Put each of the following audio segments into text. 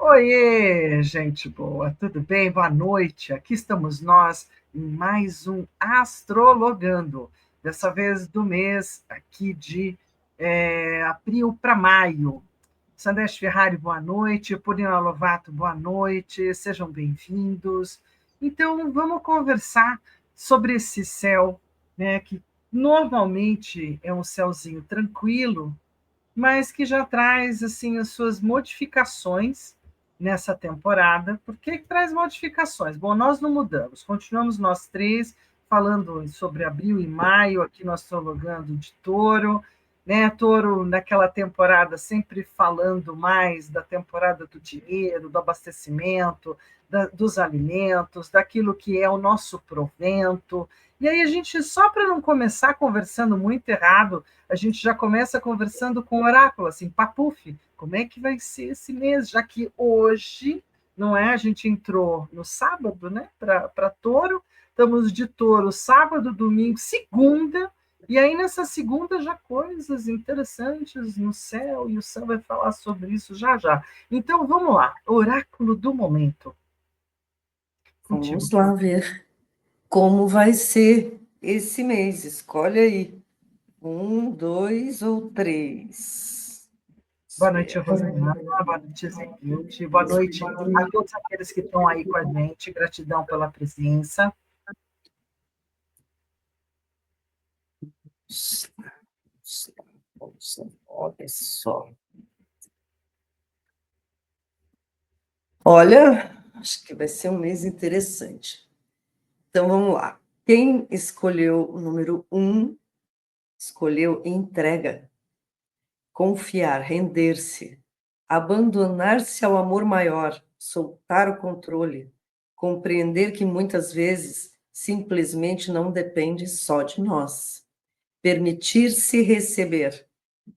Oiê, gente boa, tudo bem? Boa noite. Aqui estamos nós em mais um Astrologando, dessa vez do mês aqui de abril para maio. Sandeste Ferrari, boa noite. Purina Lovato, boa noite. Sejam bem-vindos. Então, vamos conversar sobre esse céu, né, que normalmente é um céuzinho tranquilo, mas que já traz assim as suas modificações nessa temporada. Por que traz modificações? Bom, nós não mudamos, continuamos nós três falando sobre abril e maio, aqui no Astrologando de Touro, né? Touro naquela temporada sempre falando mais da temporada do dinheiro, do abastecimento, dos alimentos, daquilo que é o nosso provento. E aí a gente, só para não começar conversando muito errado, a gente já começa conversando com o oráculo, assim, papuf, como é que vai ser esse mês, já que hoje, não é? A gente entrou no sábado, né, para Touro, estamos de Touro sábado, domingo, segunda, e aí nessa segunda já coisas interessantes no céu, e o céu vai falar sobre isso já já. Então vamos lá, oráculo do momento. Contigo. Vamos lá ver como vai ser esse mês. Escolhe aí. 1, 2 ou 3. Boa noite, Rosana. Boa noite, Zilde. Boa noite a todos aqueles que estão aí com a gente. Gratidão pela presença. Olha só. Olha, acho que vai ser um mês interessante. Então, vamos lá. Quem escolheu o número 1, escolheu entrega, confiar, render-se, abandonar-se ao amor maior, soltar o controle, compreender que muitas vezes simplesmente não depende só de nós. Permitir-se receber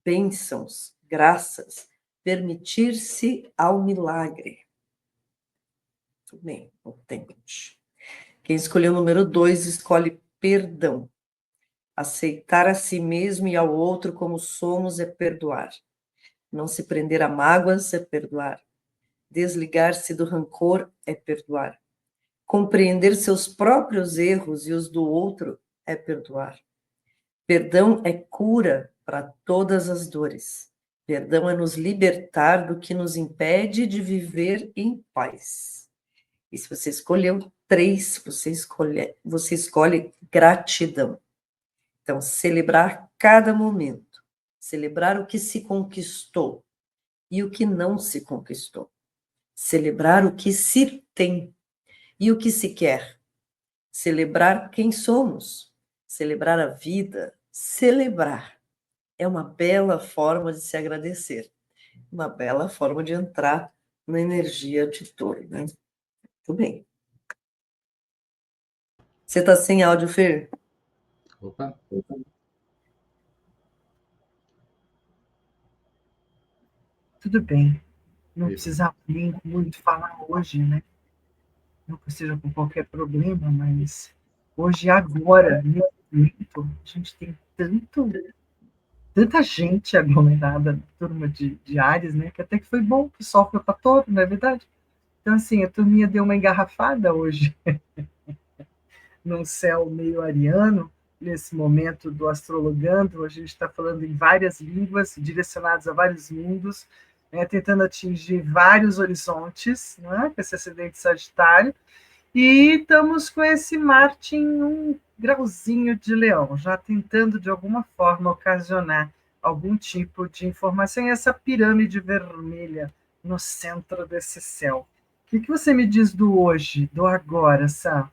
bênçãos, graças, permitir-se ao milagre. Tudo bem, entende. Quem escolheu o número 2 escolhe perdão. Aceitar a si mesmo e ao outro como somos é perdoar. Não se prender a mágoas é perdoar. Desligar-se do rancor é perdoar. Compreender seus próprios erros e os do outro é perdoar. Perdão é cura para todas as dores. Perdão é nos libertar do que nos impede de viver em paz. E se você escolheu 3, você escolhe gratidão. Então, celebrar cada momento. Celebrar o que se conquistou e o que não se conquistou. Celebrar o que se tem e o que se quer. Celebrar quem somos. Celebrar a vida. Celebrar é uma bela forma de se agradecer. Uma bela forma de entrar na energia de Touro, né? Tudo bem. Você está sem áudio, Fer? Opa. Tudo bem. Não precisava nem muito falar hoje, né? Não que seja com qualquer problema, mas hoje, agora, nesse momento, a gente tem tanta gente aglomerada na turma de Áries, né? Que até que foi bom que o sol foi para Touro, não é verdade? Então, assim, a turminha deu uma engarrafada hoje num céu meio ariano, nesse momento do Astrologando. A gente está falando em várias línguas, direcionadas a vários mundos, né, tentando atingir vários horizontes, né, com esse acidente Sagitário, e estamos com esse Marte em um grauzinho de Leão, já tentando, de alguma forma, ocasionar algum tipo de informação, e essa pirâmide vermelha no centro desse céu. O que você me diz do hoje, do agora, Sam?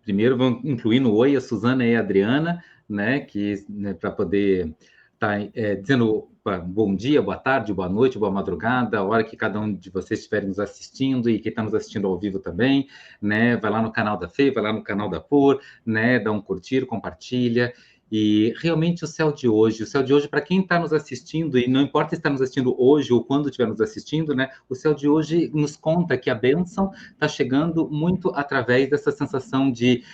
Primeiro, vamos incluir no oi a Suzana e a Adriana, né, que, né, para poder estar dizendo bom dia, boa tarde, boa noite, boa madrugada, a hora que cada um de vocês estiver nos assistindo e quem está nos assistindo ao vivo também, né, vai lá no canal da Fê, vai lá no canal da Pur, né, dá um curtir, compartilha. E realmente o céu de hoje, para quem está nos assistindo, e não importa se está nos assistindo hoje ou quando estiver nos assistindo, né, o céu de hoje nos conta que a bênção está chegando muito através dessa sensação de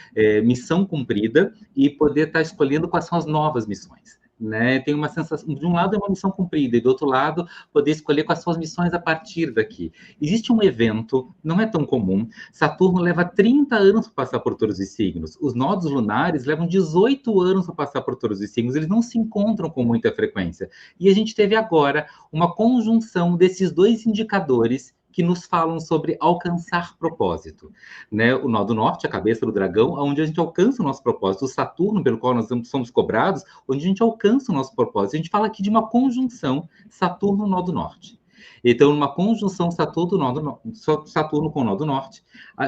missão cumprida e poder estar escolhendo quais são as novas missões. né? Tem uma sensação, de um lado é uma missão cumprida, e do outro lado, poder escolher quais são as missões a partir daqui. Existe um evento, não é tão comum, Saturno leva 30 anos para passar por todos os signos, os nodos lunares levam 18 anos para passar por todos os signos, eles não se encontram com muita frequência. E a gente teve agora uma conjunção desses dois indicadores que nos falam sobre alcançar propósito, né? O nó do norte, a cabeça do dragão, onde a gente alcança o nosso propósito. O Saturno, pelo qual nós somos cobrados, onde a gente alcança o nosso propósito. A gente fala aqui de uma conjunção Saturno-nó do norte. Então, uma conjunção Saturno com o nó do norte,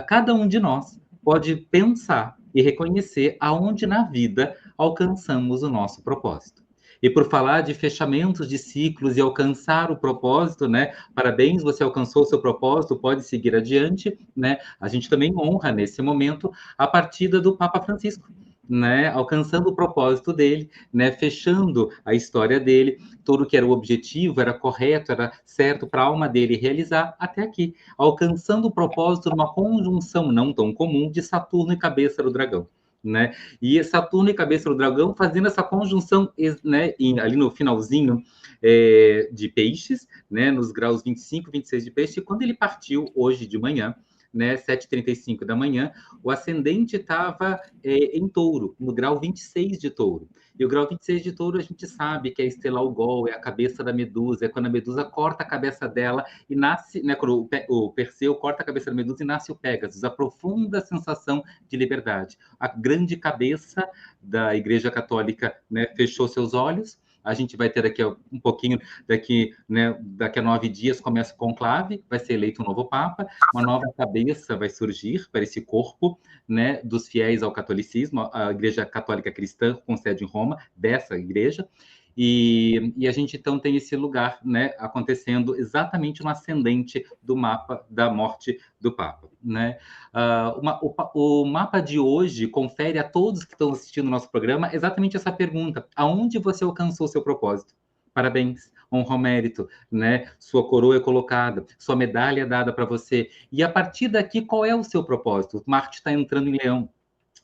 cada um de nós pode pensar e reconhecer aonde na vida alcançamos o nosso propósito. E por falar de fechamentos de ciclos e alcançar o propósito, né? Parabéns, você alcançou o seu propósito, pode seguir adiante, né? A gente também honra nesse momento a partida do Papa Francisco, né? Alcançando o propósito dele, né? Fechando a história dele, tudo que era o objetivo, era correto, era certo para a alma dele realizar até aqui, alcançando o propósito numa conjunção não tão comum de Saturno e cabeça do dragão. Né? E Saturno e cabeça do dragão fazendo essa conjunção, né, ali no finalzinho de peixes, né, nos graus 25, 26 de peixe, e quando ele partiu hoje de manhã, né, 7h35 da manhã, o ascendente estava em touro, no grau 26 de touro. E o grau 26 de touro a gente sabe que é Estelálgol, é a cabeça da Medusa, é quando a Medusa corta a cabeça dela e nasce, né, quando o Perseu corta a cabeça da Medusa e nasce o Pégasus, a profunda sensação de liberdade. A grande cabeça da Igreja Católica, né, fechou seus olhos. A gente vai ter daqui a um pouquinho, daqui a 9 dias começa o conclave, vai ser eleito um novo Papa, uma nova cabeça vai surgir para esse corpo, né, dos fiéis ao catolicismo, a Igreja Católica Cristã com sede em Roma, dessa igreja, e a gente então tem esse lugar, né, acontecendo exatamente no ascendente do mapa da morte do Papa, né? O mapa de hoje confere a todos que estão assistindo o nosso programa exatamente essa pergunta: aonde você alcançou o seu propósito? Parabéns, honra ao mérito, né? Sua coroa é colocada, sua medalha é dada para você. E a partir daqui, qual é o seu propósito? Marte está entrando em Leão,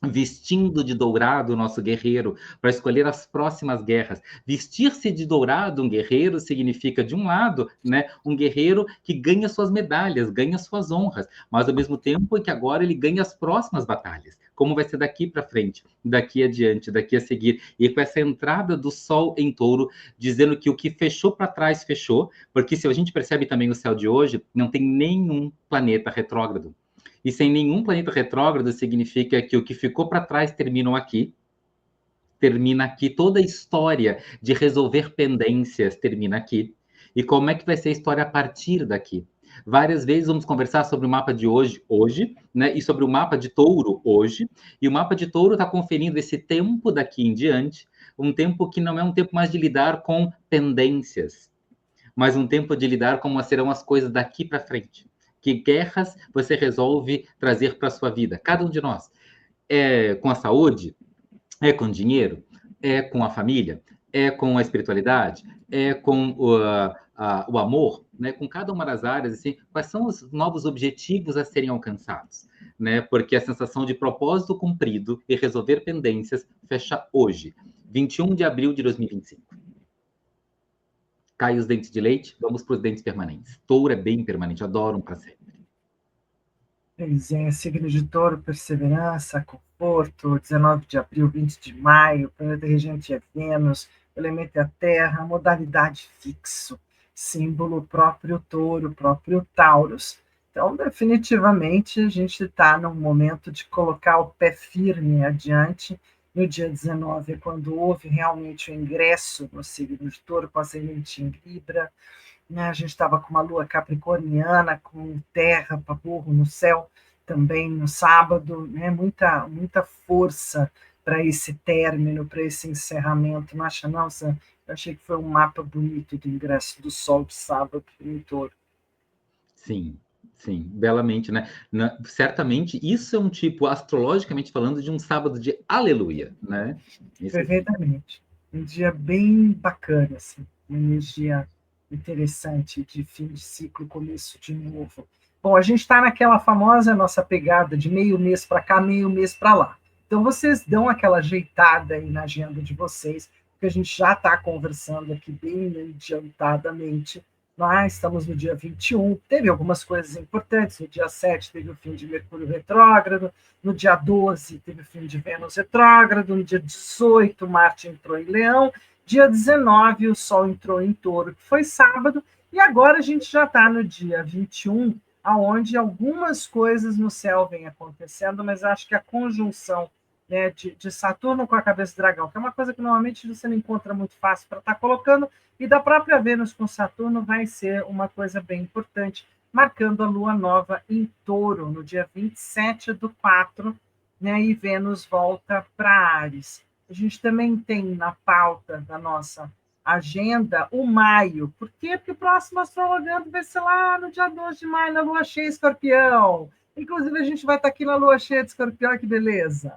vestindo de dourado o nosso guerreiro para escolher as próximas guerras. Vestir-se de dourado um guerreiro significa, de um lado, né, um guerreiro que ganha suas medalhas, ganha suas honras, mas ao mesmo tempo que agora ele ganha as próximas batalhas. Como vai ser daqui para frente, daqui adiante, daqui a seguir. E com essa entrada do Sol em Touro, dizendo que o que fechou para trás, fechou, porque se a gente percebe também o céu de hoje, não tem nenhum planeta retrógrado. E sem nenhum planeta retrógrado significa que o que ficou para trás termina aqui, toda a história de resolver pendências termina aqui. E como é que vai ser a história a partir daqui? Várias vezes vamos conversar sobre o mapa de hoje, né? E sobre o mapa de Touro hoje. E o mapa de Touro está conferindo esse tempo daqui em diante, um tempo que não é um tempo mais de lidar com pendências, mas um tempo de lidar com como serão as coisas daqui para frente. Que guerras você resolve trazer para a sua vida? Cada um de nós. É com a saúde? É com dinheiro? É com a família? É com a espiritualidade? É com o amor? Né? Com cada uma das áreas, assim, quais são os novos objetivos a serem alcançados? Né? Porque a sensação de propósito cumprido e resolver pendências fecha hoje, 21 de abril de 2025. Cai os dentes de leite, vamos para os dentes permanentes. Touro é bem permanente, adoram para sempre. Pois é, signo de Touro, perseverança, conforto, 19 de abril, 20 de maio, planeta regente é Vênus, elemento é a Terra, modalidade fixo, símbolo próprio Touro, próprio Taurus. Então, definitivamente, a gente está num momento de colocar o pé firme adiante. No dia 19, quando houve realmente o ingresso no signo de Touro, com ascendente em Libra, né? A gente estava com uma lua capricorniana, com terra para burro no céu, também no sábado, né? Muita força para esse término, para esse encerramento. Não acha, não, Sam? Eu achei que foi um mapa bonito do ingresso do Sol de sábado em Touro. Sim, sim, belamente, né? Certamente isso é um tipo, astrologicamente falando, de um sábado de aleluia, né? Perfeitamente. Um dia bem bacana, assim, uma energia interessante de fim de ciclo, começo de novo. Bom, a gente está naquela famosa nossa pegada de meio mês para cá, meio mês para lá. Então, vocês dão aquela ajeitada aí na agenda de vocês porque a gente já está conversando aqui bem adiantadamente. Nós estamos no dia 21, teve algumas coisas importantes. No dia 7 teve o fim de Mercúrio retrógrado, no dia 12 teve o fim de Vênus retrógrado, no dia 18 Marte entrou em Leão, dia 19 o Sol entrou em Touro, que foi sábado, e agora a gente já está no dia 21, aonde algumas coisas no céu vêm acontecendo, mas acho que a conjunção, né, de Saturno com a cabeça do dragão, que é uma coisa que normalmente você não encontra muito fácil para estar colocando, e da própria Vênus com Saturno vai ser uma coisa bem importante, marcando a lua nova em Touro, no dia 27/4, né, e Vênus volta para Áries. A gente também tem na pauta da nossa agenda o maio. Por quê? Porque o próximo Astrologando vai ser lá no dia 2 de maio, na lua cheia Escorpião. Inclusive, a gente vai estar aqui na lua cheia de Escorpião, que beleza!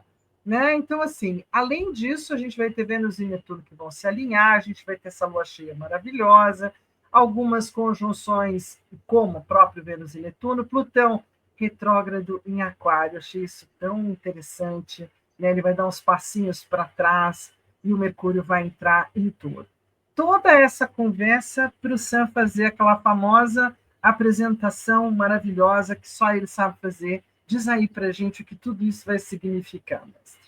Né? Então, assim, além disso, a gente vai ter Vênus e Netuno que vão se alinhar, a gente vai ter essa lua cheia maravilhosa, algumas conjunções, como o próprio Vênus e Netuno, Plutão retrógrado em Aquário. Eu achei isso tão interessante, né? Ele vai dar uns passinhos para trás e o Mercúrio vai entrar em Touro. Toda essa conversa para o Sam fazer aquela famosa apresentação maravilhosa que só ele sabe fazer. Diz aí para a gente o que tudo isso vai significar, mestre.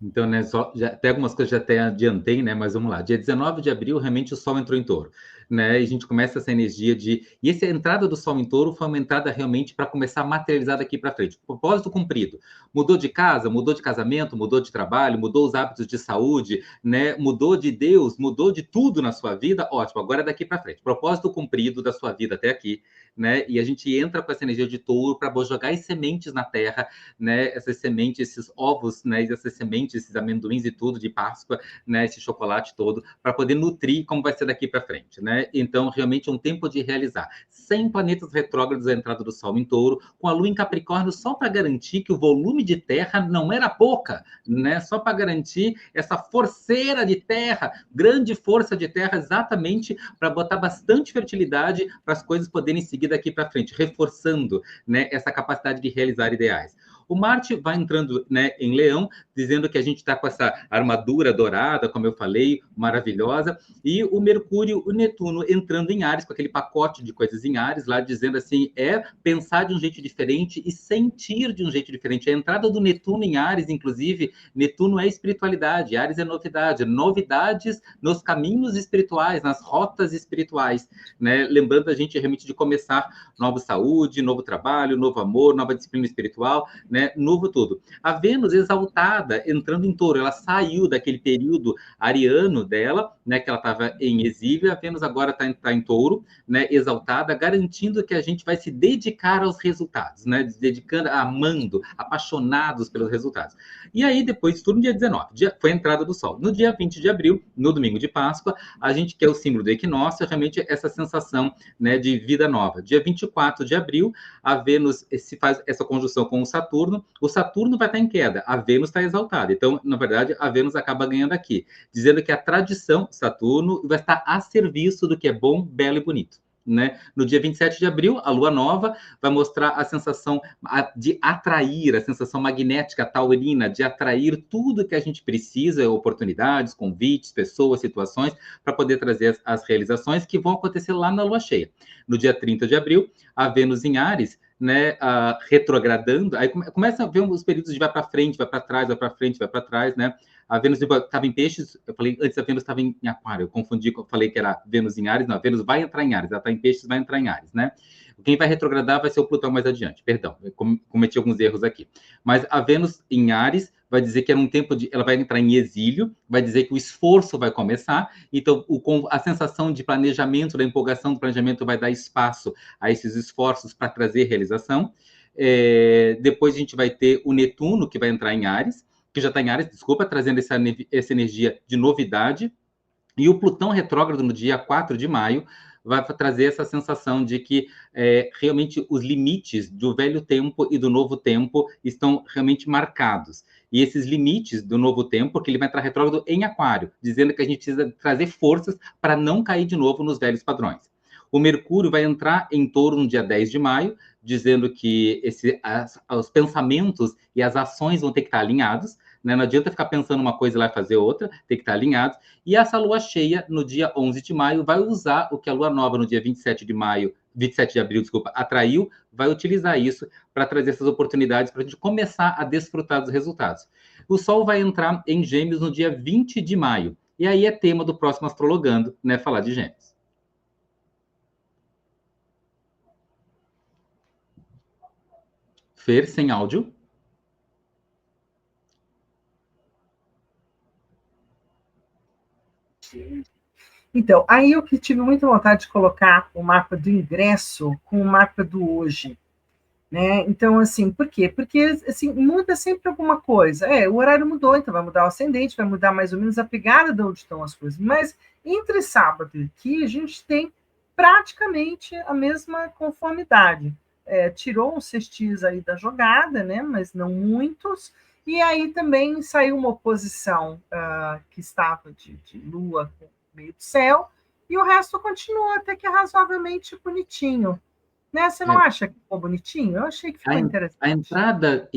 Então, né, até algumas coisas já até adiantei, né, mas vamos lá. Dia 19 de abril, realmente o Sol entrou em Touro, né, e a gente começa essa energia de... E essa entrada do Sol em Touro foi uma entrada realmente para começar a materializar daqui para frente. Propósito cumprido. Mudou de casa, mudou de casamento, mudou de trabalho, mudou os hábitos de saúde, né, mudou de Deus, mudou de tudo na sua vida. Ótimo, agora é daqui para frente. Propósito cumprido da sua vida até aqui, né, e a gente entra com essa energia de Touro para jogar as sementes na terra, né, essas sementes, esses ovos, né, essas sementes, esses amendoins e tudo de Páscoa, né, esse chocolate todo, para poder nutrir como vai ser daqui para frente, né? Então, realmente é um tempo de realizar. 100 planetas retrógrados à entrada do Sol em Touro, com a Lua em Capricórnio, só para garantir que o volume de terra não era pouca, né? Só para garantir essa forceira de terra, grande força de terra, exatamente para botar bastante fertilidade para as coisas poderem seguir daqui para frente, reforçando, né, essa capacidade de realizar ideais. O Marte vai entrando, né, em Leão, dizendo que a gente está com essa armadura dourada, como eu falei, maravilhosa, e o Mercúrio, o Netuno entrando em Áries, com aquele pacote de coisas em Áries, lá dizendo assim, pensar de um jeito diferente e sentir de um jeito diferente. A entrada do Netuno em Áries, inclusive, Netuno é espiritualidade, Áries é novidade, novidades nos caminhos espirituais, nas rotas espirituais, né? Lembrando a gente realmente de começar nova saúde, novo trabalho, novo amor, nova disciplina espiritual, né, novo tudo. A Vênus exaltada entrando em Touro, ela saiu daquele período ariano dela, né, que ela estava em exílio, a Vênus agora está em Touro, né, exaltada, garantindo que a gente vai se dedicar aos resultados, né, dedicando, amando, apaixonados pelos resultados. E aí, depois, tudo no dia 19, foi a entrada do Sol. No dia 20 de abril, no domingo de Páscoa, a gente quer o símbolo do equinócio, realmente essa sensação, né, de vida nova. Dia 24 de abril, a Vênus se faz essa conjunção com o Saturno vai estar em queda, a Vênus está exaltada. Então, na verdade, a Vênus acaba ganhando aqui, dizendo que a tradição, Saturno, vai estar a serviço do que é bom, belo e bonito. Né? No dia 27 de abril, a lua nova vai mostrar a sensação de atrair, a sensação magnética taurina, de atrair tudo que a gente precisa, oportunidades, convites, pessoas, situações, para poder trazer as realizações que vão acontecer lá na lua cheia. No dia 30 de abril, a Vênus em Áries, né, retrogradando, aí começa a ver os períodos de vai para frente, vai para trás, vai para frente, vai para trás, né? A Vênus estava em Peixes, eu falei antes a Vênus estava em Aquário, eu confundi, eu falei que era Vênus em Áries, não, a Vênus vai entrar em Áries, ela está em Peixes, vai entrar em Áries, né? Quem vai retrogradar vai ser o Plutão mais adiante, perdão, eu cometi alguns erros aqui. Mas a Vênus em Áries vai dizer que é um tempo de... Ela vai entrar em exílio, vai dizer que o esforço vai começar, então a sensação de planejamento, da empolgação do planejamento vai dar espaço a esses esforços para trazer realização. Depois a gente vai ter o Netuno, que vai entrar em Áries, que já está em Áries, desculpa, trazendo essa energia de novidade, e o Plutão retrógrado no dia 4 de maio vai trazer essa sensação de que realmente os limites do velho tempo e do novo tempo estão realmente marcados. E esses limites do novo tempo, porque ele vai entrar retrógrado em Aquário, dizendo que a gente precisa trazer forças para não cair de novo nos velhos padrões. O Mercúrio vai entrar em Touro no dia 10 de maio, dizendo que os pensamentos e as ações vão ter que estar alinhados, né? Não adianta ficar pensando uma coisa lá e fazer outra, tem que estar alinhado. E essa lua cheia, no dia 11 de maio, vai usar o que a lua nova, no dia 27 de maio, 27 de abril, desculpa, atraiu, vai utilizar isso para trazer essas oportunidades para a gente começar a desfrutar dos resultados. O Sol vai entrar em Gêmeos no dia 20 de maio. E aí é tema do próximo Astrologando, né? Falar de Gêmeos. Fer, sem áudio. Então, aí eu que tive muita vontade de colocar o mapa do ingresso com o mapa do hoje, né? Então, assim, por quê? Porque, assim, muda sempre alguma coisa. O horário mudou, então vai mudar o ascendente, vai mudar mais ou menos a pegada de onde estão as coisas. Mas, entre sábado e aqui, a gente tem praticamente a mesma conformidade. Tirou uns sextis aí da jogada, né? Mas não muitos. E aí também saiu uma oposição que estava de Lua com meio do céu, e o resto continua até que razoavelmente bonitinho. Né? Você não acha que ficou bonitinho? Eu achei que ficou interessante. A entrada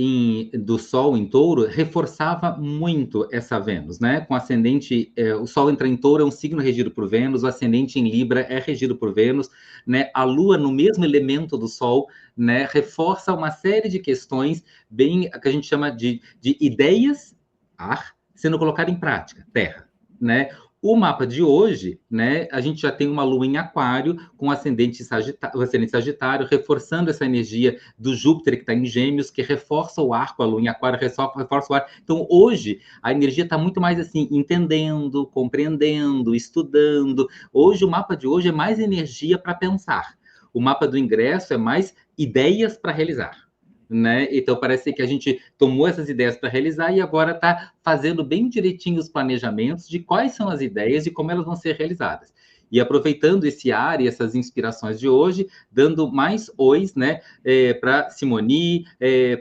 do Sol em Touro reforçava muito essa Vênus, né? Com ascendente, o Sol entra em Touro, é um signo regido por Vênus, o ascendente em Libra é regido por Vênus, né? A Lua, no mesmo elemento do Sol, né? Reforça uma série de questões bem que a gente chama de ideias, ar, sendo colocada em prática, terra, né? O mapa de hoje, né, a gente já tem uma lua em aquário com ascendente sagitário, reforçando essa energia do Júpiter que está em Gêmeos, que reforça o ar com a lua em aquário, reforça o ar. Então, hoje, a energia está muito mais assim, entendendo, compreendendo, estudando. Hoje, o mapa de hoje é mais energia para pensar. O mapa do ingresso é mais ideias para realizar. Né? Então parece que a gente tomou essas ideias para realizar e agora está fazendo bem direitinho os planejamentos de quais são as ideias e como elas vão ser realizadas. E aproveitando esse ar e essas inspirações de hoje, dando mais ois, né, para Simoni,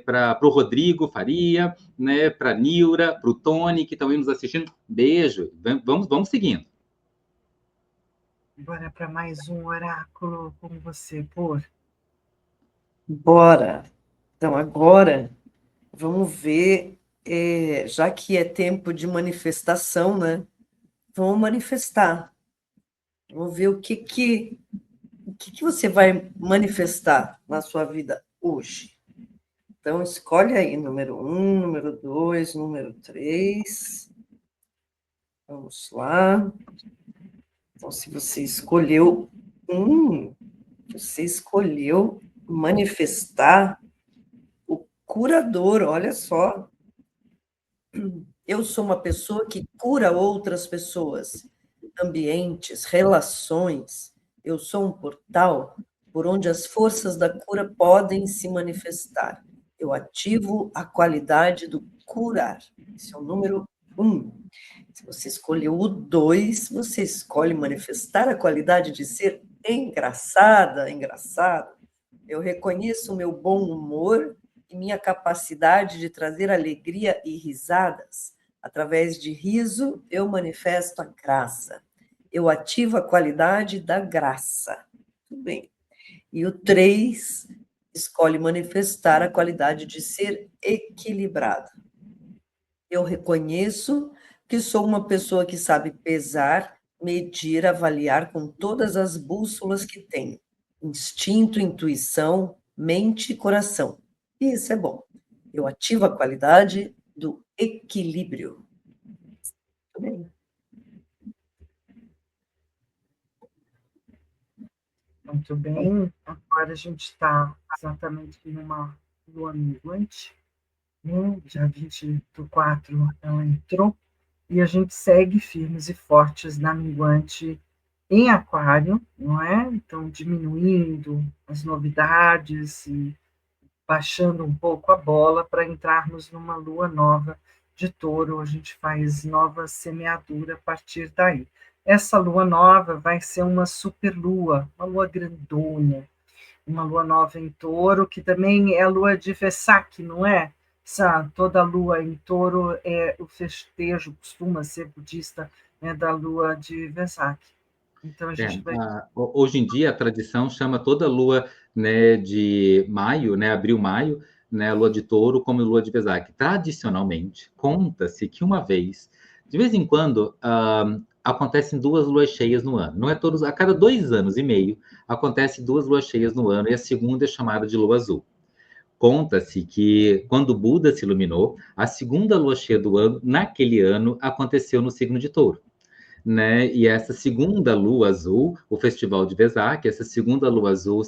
para o Rodrigo Faria, né, para a Nilra, para o Tony, que estão aí nos assistindo. Beijo, vamos seguindo. Bora para mais um oráculo com você, por. Bora! Então, agora, vamos ver, já que é tempo de manifestação, né? Vamos manifestar. Vamos ver o que você vai manifestar na sua vida hoje. Então, escolhe aí, número 1, número 2, número 3. Vamos lá. Então, se você escolheu você escolheu manifestar o curador, olha só. Eu sou uma pessoa que cura outras pessoas, ambientes, relações. Eu sou um portal por onde as forças da cura podem se manifestar. Eu ativo a qualidade do curar. Esse é o número 1. Se você escolheu o 2, você escolhe manifestar a qualidade de ser engraçada, engraçado. Eu reconheço o meu bom humor e minha capacidade de trazer alegria e risadas. Através de riso, eu manifesto a graça. Eu ativo a qualidade da graça. Tudo bem. E o 3 escolhe manifestar a qualidade de ser equilibrado. Eu reconheço que sou uma pessoa que sabe pesar, medir, avaliar com todas as bússolas que tenho. Instinto, intuição, mente e coração. E isso é bom. Eu ativo a qualidade do equilíbrio. Muito bem. Muito bem. Agora a gente está exatamente numa lua minguante. Dia 24 ela entrou. E a gente segue firmes e fortes na minguante em aquário, não é? Então, diminuindo as novidades e baixando um pouco a bola para entrarmos numa lua nova de touro. A gente faz nova semeadura a partir daí. Essa lua nova vai ser uma superlua, uma lua grandona, uma lua nova em touro, que também é a lua de Vesak, não é? Toda lua em touro é o festejo, costuma ser budista, né, da lua de Vesak. Então, a gente vai... Hoje em dia, a tradição chama toda lua, né, de maio, né, abril, maio, né, a lua de touro como a lua de Vesak. Tradicionalmente, conta-se que uma vez, de vez em quando, acontecem 2 luas cheias no ano. Não é todos, a cada 2 anos e meio, acontece 2 luas cheias no ano, e a segunda é chamada de lua azul. Conta-se que, quando Buda se iluminou, a segunda lua cheia do ano, naquele ano, aconteceu no signo de touro. Né? E essa segunda lua azul, o Festival de Vesak, essa segunda lua azul,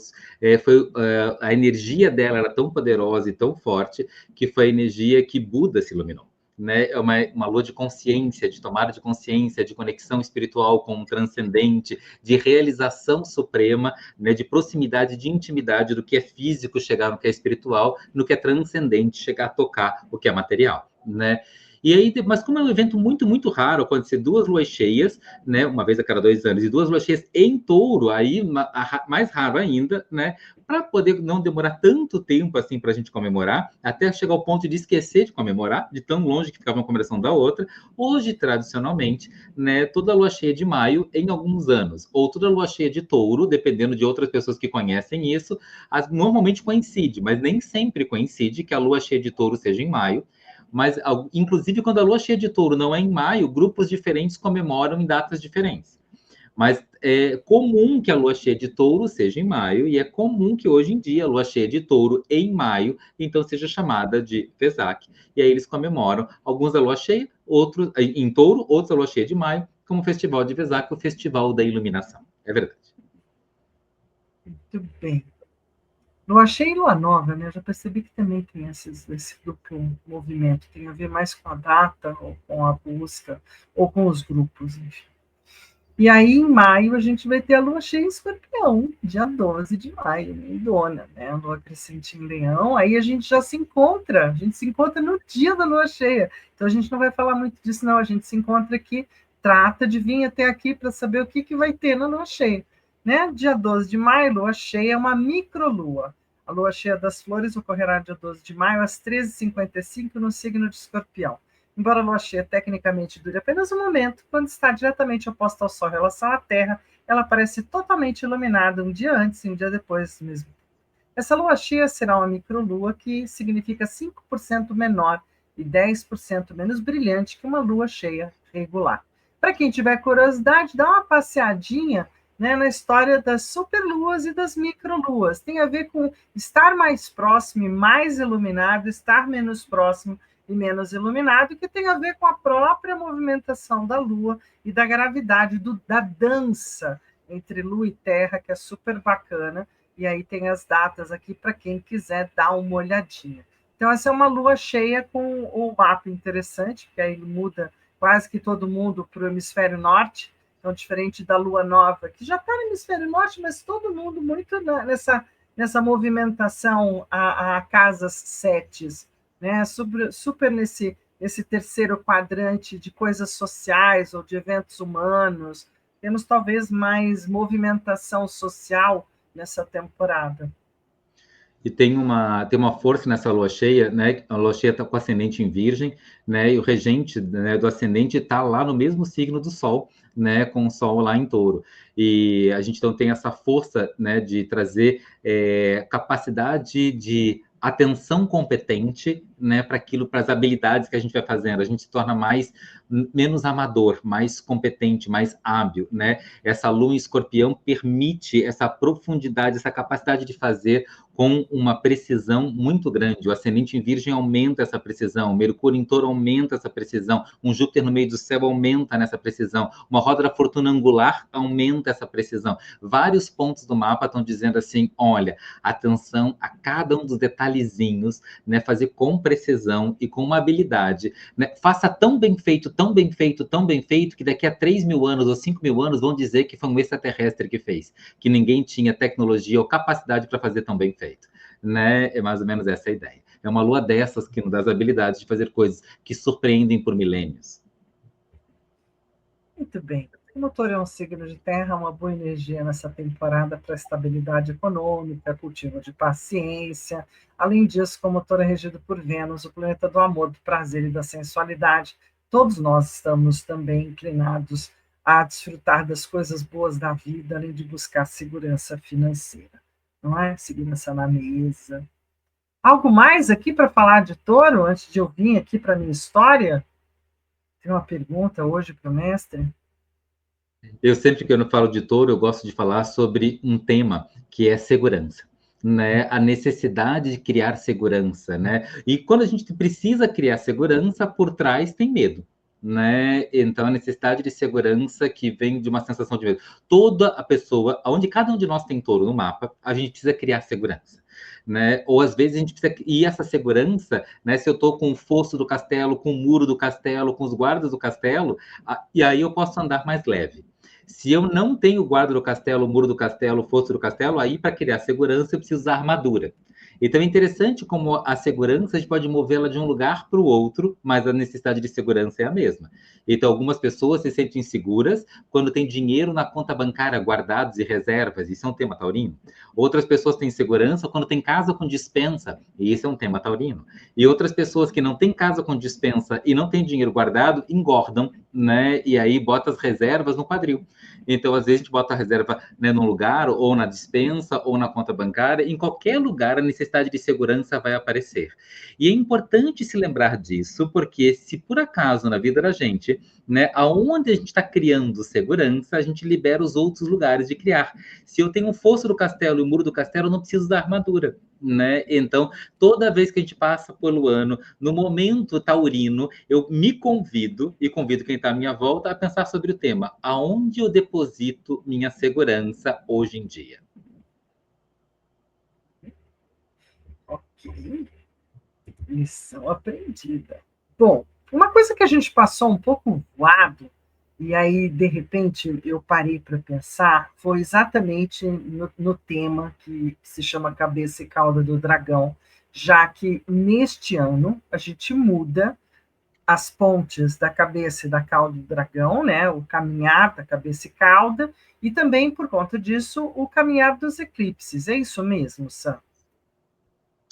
a energia dela era tão poderosa e tão forte que foi a energia que Buda se iluminou. Né? É uma lua de consciência, de tomada de consciência, de conexão espiritual com o transcendente, de realização suprema, né? De proximidade, de intimidade do que é físico chegar no que é espiritual, no que é transcendente chegar a tocar o que é material. Né? E aí, mas como é um evento muito, muito raro, acontecer 2 luas cheias, né, uma vez a cada 2 anos, e 2 luas cheias em touro, aí mais raro ainda, né, para poder não demorar tanto tempo assim para a gente comemorar, até chegar ao ponto de esquecer de comemorar, de tão longe que ficava uma comemoração da outra. Hoje, tradicionalmente, né, toda lua cheia de maio em alguns anos, ou toda lua cheia de touro, dependendo de outras pessoas que conhecem isso, normalmente coincide, mas nem sempre coincide que a lua cheia de touro seja em maio. Mas, inclusive, quando a lua cheia de touro não é em maio, grupos diferentes comemoram em datas diferentes. Mas é comum que a lua cheia de touro seja em maio, e é comum que hoje em dia a lua cheia de touro em maio, então seja chamada de Vesak. E aí eles comemoram, alguns a lua cheia, outros em touro, outros a lua cheia de maio, como o Festival de Vesak, o Festival da Iluminação. É verdade. Muito bem. Lua cheia e lua nova, né? Eu já percebi que também tem esse duplo movimento, tem a ver mais com a data, ou com a busca, ou com os grupos, enfim. E aí, em maio, a gente vai ter a lua cheia em Escorpião, dia 12 de maio, lindona, né? A lua crescente em Leão, aí a gente já se encontra, a gente se encontra no dia da lua cheia. Então, a gente não vai falar muito disso, não, a gente se encontra aqui, trata de vir até aqui para saber o que vai ter na lua cheia. Né? Dia 12 de maio, lua cheia é uma microlua. A lua cheia das flores ocorrerá dia 12 de maio, às 13h55, no signo de Escorpião. Embora a lua cheia tecnicamente dure apenas um momento, quando está diretamente oposta ao Sol em relação à Terra, ela parece totalmente iluminada um dia antes e um dia depois mesmo. Essa lua cheia será uma microlua, que significa 5% menor e 10% menos brilhante que uma lua cheia regular. Para quem tiver curiosidade, dá uma passeadinha, né, na história das superluas e das microluas. Tem a ver com estar mais próximo e mais iluminado, estar menos próximo e menos iluminado, que tem a ver com a própria movimentação da Lua e da gravidade da dança entre Lua e Terra, que é super bacana. E aí tem as datas aqui para quem quiser dar uma olhadinha. Então, essa é uma lua cheia com o mapa interessante, porque aí muda quase que todo mundo para o hemisfério norte. Então, diferente da lua nova, que já está no hemisfério norte, mas todo mundo muito nessa movimentação a casas setes, né? Super nesse terceiro quadrante de coisas sociais ou de eventos humanos. Temos talvez mais movimentação social nessa temporada. E tem uma força nessa lua cheia, né? A lua cheia está com ascendente em Virgem, né? E o regente, né, do ascendente está lá no mesmo signo do Sol, né? Com o Sol lá em Touro. E a gente então tem essa força, né? De trazer capacidade de atenção competente, né? Para aquilo, para as habilidades que a gente vai fazendo. A gente se torna menos amador, mais competente, mais hábil, né? Essa lua em Escorpião permite essa profundidade, essa capacidade de fazer com uma precisão muito grande. O ascendente em Virgem aumenta essa precisão, o Mercúrio em Touro aumenta essa precisão, um Júpiter no meio do céu aumenta nessa precisão, uma roda da fortuna angular aumenta essa precisão. Vários pontos do mapa estão dizendo assim, olha, atenção a cada um dos detalhezinhos, né, fazer com precisão e com uma habilidade, né, faça tão bem feito, tão bem feito, tão bem feito, que daqui a 3.000 anos ou 5.000 anos vão dizer que foi um extraterrestre que fez, que ninguém tinha tecnologia ou capacidade para fazer tão bem feito. Né? É mais ou menos essa a ideia. É uma lua dessas que nos dá as habilidades de fazer coisas que surpreendem por milênios. Muito bem. O motor é um signo de terra, uma boa energia nessa temporada para estabilidade econômica, cultivo de paciência. Além disso, como o motor é regido por Vênus, o planeta do amor, do prazer e da sensualidade, todos nós estamos também inclinados a desfrutar das coisas boas da vida, além de buscar segurança financeira. Não é? Segurança na mesa. Algo mais aqui para falar de touro, antes de eu vir aqui para a minha história? Tem uma pergunta hoje para o mestre. Eu sempre que eu falo de touro, eu gosto de falar sobre um tema que é segurança, né? A necessidade de criar segurança, né? E quando a gente precisa criar segurança, por trás tem medo, né? Então a necessidade de segurança que vem de uma sensação de medo. Toda a pessoa, onde cada um de nós tem touro no mapa, a gente precisa criar segurança. Né? Ou às vezes a gente precisa. E essa segurança, né? Se eu estou com o fosso do castelo, com o muro do castelo, com os guardas do castelo, e aí eu posso andar mais leve. Se eu não tenho guarda do castelo, muro do castelo, fosso do castelo, aí para criar segurança eu preciso usar armadura. Então é interessante como a segurança a gente pode movê-la de um lugar para o outro, mas a necessidade de segurança é a mesma. Então algumas pessoas se sentem seguras quando tem dinheiro na conta bancária guardados e reservas, isso é um tema taurino. Outras pessoas têm segurança quando tem casa com dispensa, e isso é um tema taurino. E outras pessoas que não têm casa com dispensa e não têm dinheiro guardado, engordam, né? E aí bota as reservas no quadril. Então, às vezes, a gente bota a reserva, né, num lugar, ou na dispensa, ou na conta bancária. Em qualquer lugar, a necessidade de segurança vai aparecer. E é importante se lembrar disso, porque se por acaso na vida da gente, né, aonde a gente está criando segurança, a gente libera os outros lugares de criar. Se eu tenho um fosso do castelo e o muro do castelo, eu não preciso da armadura. Né? Então, toda vez que a gente passa pelo ano, no momento taurino, eu me convido e convido quem está à minha volta a pensar sobre o tema: aonde eu deposito minha segurança hoje em dia? Ok, lição aprendida. Bom, uma coisa que a gente passou um pouco voado, e aí, de repente, eu parei para pensar, foi exatamente no tema que se chama Cabeça e Cauda do Dragão, já que neste ano a gente muda as pontes da cabeça e da cauda do dragão, né? O caminhar da cabeça e cauda, e também, por conta disso, o caminhar dos eclipses. É isso mesmo, Sam?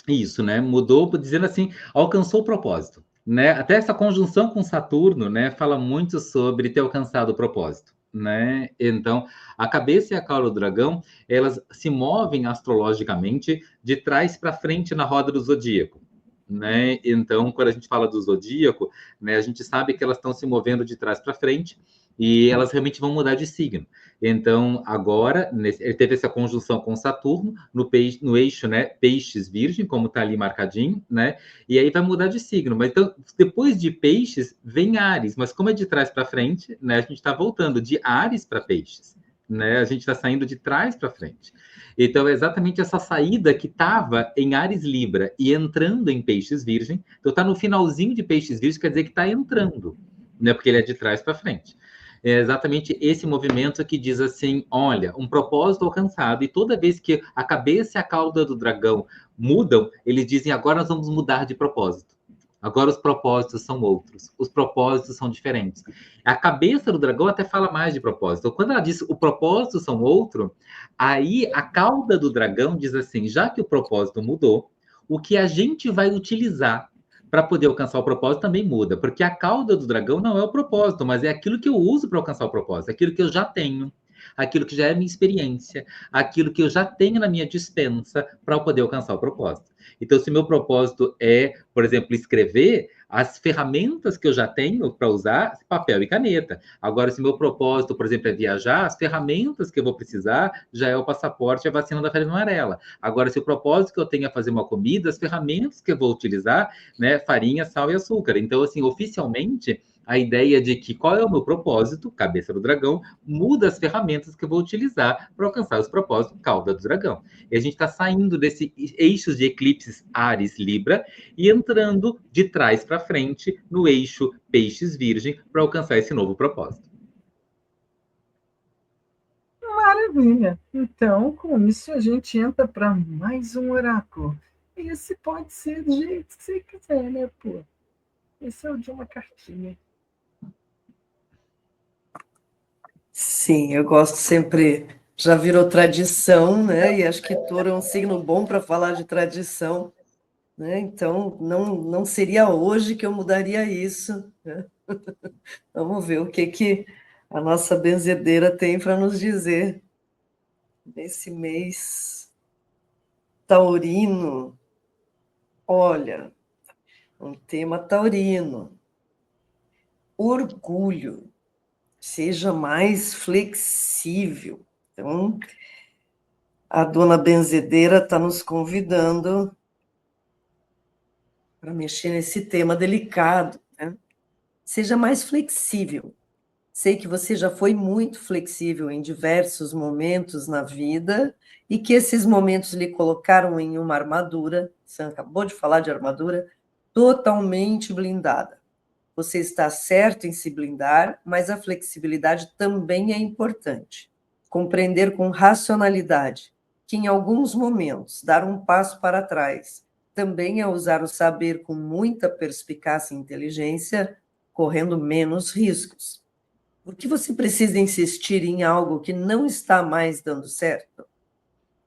Isso, né? Mudou, dizendo assim, alcançou o propósito, né? Até essa conjunção com Saturno, né, fala muito sobre ter alcançado o propósito, né? Então, a cabeça e a cauda do dragão, elas se movem astrologicamente de trás para frente na roda do zodíaco. Né? Então, quando a gente fala do zodíaco, né, a gente sabe que elas estão se movendo de trás para frente e elas realmente vão mudar de signo. Então, agora, ele teve essa conjunção com Saturno no eixo, né, Peixes Virgem, como está ali marcadinho, né? E aí vai mudar de signo. Mas então, depois de Peixes, vem Áries, mas como é de trás para frente, né, a gente está voltando de Áries para Peixes. Né? A gente está saindo de trás para frente. Então, é exatamente essa saída que estava em Áries Libra e entrando em Peixes Virgem. Então, está no finalzinho de Peixes Virgem, quer dizer que está entrando, né? Porque ele é de trás para frente. É exatamente esse movimento que diz assim: olha, um propósito alcançado, e toda vez que a cabeça e a cauda do dragão mudam, eles dizem: agora nós vamos mudar de propósito. Agora os propósitos são outros, os propósitos são diferentes. A cabeça do dragão até fala mais de propósito. Quando ela diz o propósito são outro, aí a cauda do dragão diz assim: já que o propósito mudou, o que a gente vai utilizar para poder alcançar o propósito também muda, porque a cauda do dragão não é o propósito, mas é aquilo que eu uso para alcançar o propósito, aquilo que eu já tenho, aquilo que já é minha experiência, aquilo que eu já tenho na minha dispensa para poder alcançar o propósito. Então, se meu propósito é, por exemplo, escrever, as ferramentas que eu já tenho para usar, papel e caneta. Agora, se meu propósito, por exemplo, é viajar, as ferramentas que eu vou precisar já é o passaporte e a vacina da febre amarela. Agora, se o propósito que eu tenho é fazer uma comida, as ferramentas que eu vou utilizar, né, farinha, sal e açúcar. Então, assim, oficialmente, a ideia de que qual é o meu propósito, cabeça do dragão, muda as ferramentas que eu vou utilizar para alcançar os propósitos, cauda do dragão. E a gente está saindo desse eixos de eclipses Ares Libra e entrando de trás para frente no eixo Peixes Virgem para alcançar esse novo propósito. Maravilha! Então, com isso, a gente entra para mais um oráculo. Esse pode ser do jeito que você quiser, né, pô? Esse é o de uma cartinha. Sim, eu gosto sempre, já virou tradição, né? E acho que touro é um signo bom para falar de tradição, né? Então, não seria hoje que eu mudaria isso, né? Vamos ver o que a nossa benzedeira tem para nos dizer nesse mês taurino. Olha, um tema taurino. Orgulho. Seja mais flexível. Então, a dona Benzedeira está nos convidando para mexer nesse tema delicado, né? Seja mais flexível. Sei que você já foi muito flexível em diversos momentos na vida e que esses momentos lhe colocaram em uma armadura, você acabou de falar de armadura, totalmente blindada. Você está certo em se blindar, mas a flexibilidade também é importante. Compreender com racionalidade que, em alguns momentos, dar um passo para trás também é usar o saber com muita perspicácia e inteligência, correndo menos riscos. Por que você precisa insistir em algo que não está mais dando certo?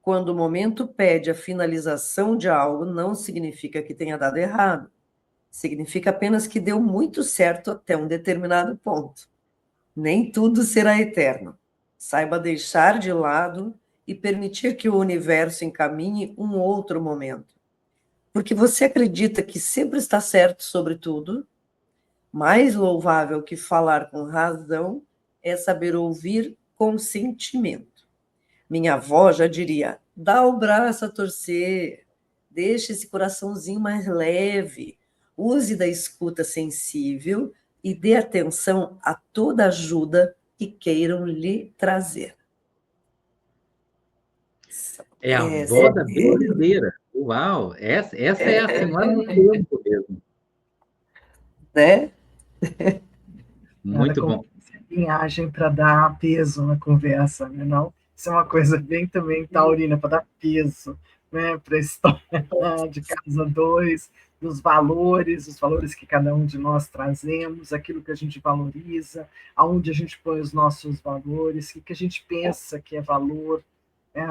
Quando o momento pede a finalização de algo, não significa que tenha dado errado. Significa apenas que deu muito certo até um determinado ponto. Nem tudo será eterno. Saiba deixar de lado e permitir que o universo encaminhe um outro momento. Porque você acredita que sempre está certo sobre tudo. Mais louvável que falar com razão é saber ouvir com sentimento. Minha avó já diria: dá o braço a torcer, deixe esse coraçãozinho mais leve, use da escuta sensível e dê atenção a toda ajuda que queiram lhe trazer. É a avó da Benzedeira. Uau, essa é a senhora do tempo mesmo. Né? Muito bom. Linhagem para dar peso na conversa, né? Não? Isso é uma coisa bem também taurina, para dar peso, né? Para a história de Casa 2, dos valores, os valores que cada um de nós trazemos, aquilo que a gente valoriza, aonde a gente põe os nossos valores, o que a gente pensa que é valor.